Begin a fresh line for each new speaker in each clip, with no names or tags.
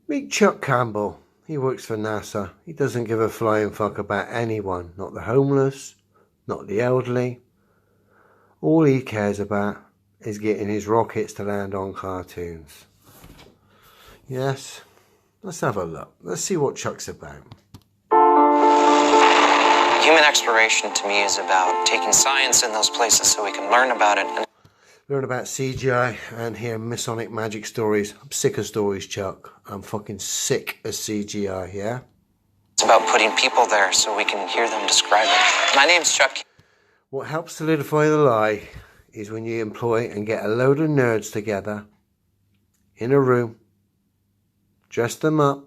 Meet Chuck Campbell. He works for NASA. He doesn't give a flying fuck about anyone. Not the homeless, not the elderly. All he cares about is getting his rockets to land on cartoons. Yes? Let's have a look. Let's see what Chuck's about.
Human exploration to me is about taking science in those places so we can learn about it.
Learn about CGI and hear Masonic magic stories. I'm sick of stories, Chuck. I'm fucking sick of CGI, yeah?
It's about putting people there so we can hear them describe it. My name's Chuck.
What helps solidify the lie is when you employ and get a load of nerds together in a room, dress them up,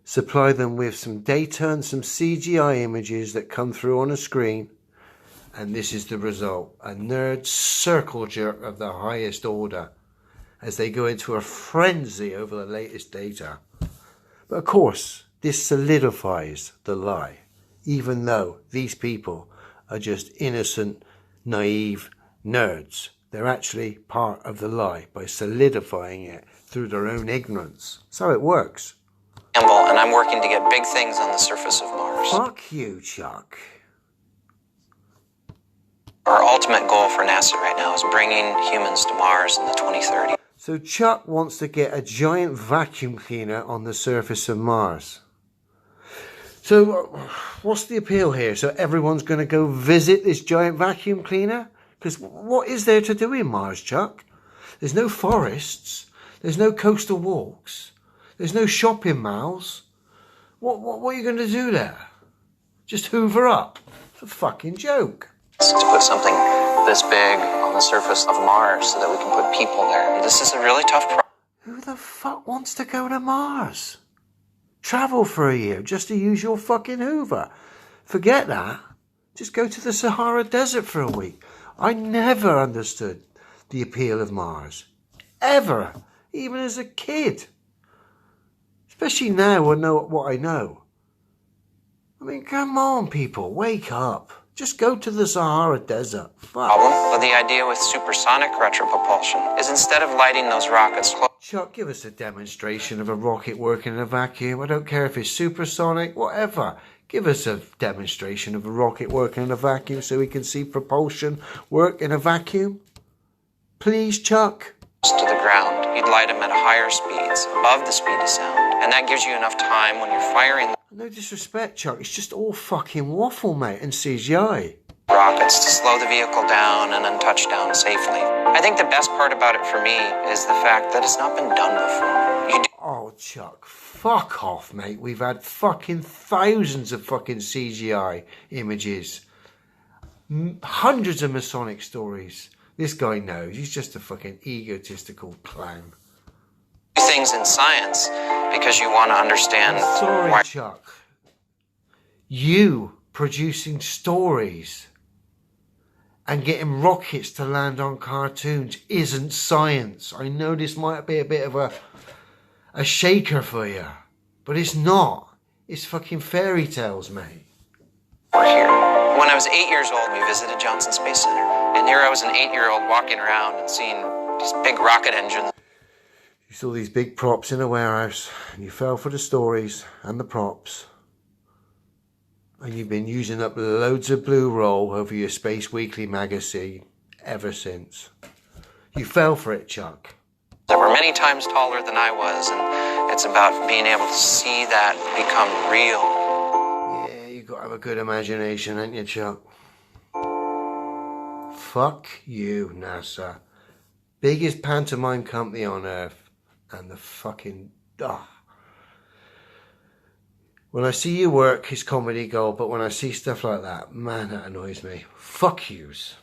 supply them with some data and some CGI images that come through on a screen, and this is the result. A nerd circle jerk of the highest order as they go into a frenzy over the latest data. But of course, this solidifies the lie, even though these people are just innocent, naive nerds. They're actually part of the lie by solidifying it through their own ignorance. That's how it works.
Campbell, and I'm working to get big things on the surface of Mars.
Fuck you, Chuck.
Our ultimate goal for NASA right now is bringing humans to Mars in the 2030s.
So Chuck wants to get a giant vacuum cleaner on the surface of Mars. So what's the appeal here? So everyone's going to go visit this giant vacuum cleaner? Because what is there to do in Mars, Chuck? There's no forests. There's no coastal walks. There's no shopping malls. What are you going to do there? Just hoover up? It's a fucking joke.
To put something this big on the surface of Mars so that we can put people there. This is a really tough problem.
Who the fuck wants to go to Mars? Travel for a year just to use your fucking Hoover. Forget that. Just go to the Sahara Desert for a week. I never understood the appeal of Mars. Ever. Even as a kid. Especially now I know what I know. I mean, come on, people. Wake up. Just go to the Sahara Desert. Fuck.
But the idea with supersonic retropropulsion is instead of lighting those rockets close.
Chuck, give us a demonstration of a rocket working in a vacuum. I don't care if it's supersonic, whatever. Give us a demonstration of a rocket working in a vacuum so we can see propulsion work in a vacuum. Please, Chuck.
To the ground, you'd light them at higher speeds, above the speed of sound. And that gives you enough time when you're firing
No disrespect, Chuck. It's just all fucking waffle, mate, and CGI.
rockets to slow the vehicle down and then touch down safely. I think the best part about it for me is the fact that it's not been done before.
Oh, Chuck, fuck off, mate. We've had fucking thousands of fucking CGI images. Hundreds of Masonic stories. This guy knows. He's just a fucking egotistical clown.
Things in science because you want to understand.
Sorry,
why.
Chuck. You producing stories and getting rockets to land on cartoons isn't science. I know this might be a bit of a shaker for you, but it's not. It's fucking fairy tales, mate.
We're here. When I was 8 years old, we visited Johnson Space Center. And here I was an 8-year-old walking around and seeing these big rocket engines.
You saw these big props in a warehouse and you fell for the stories and the props. And you've been using up loads of blue roll over your Space Weekly magazine ever since. You fell for it, Chuck.
That were many times taller than I was, and it's about being able to see that become real.
Yeah, you got to have a good imagination, ain't you, Chuck? Fuck you, NASA. Biggest pantomime company on Earth. And the fucking... When I see you work, it's comedy gold, but when I see stuff like that, man, that annoys me. Fuck yous.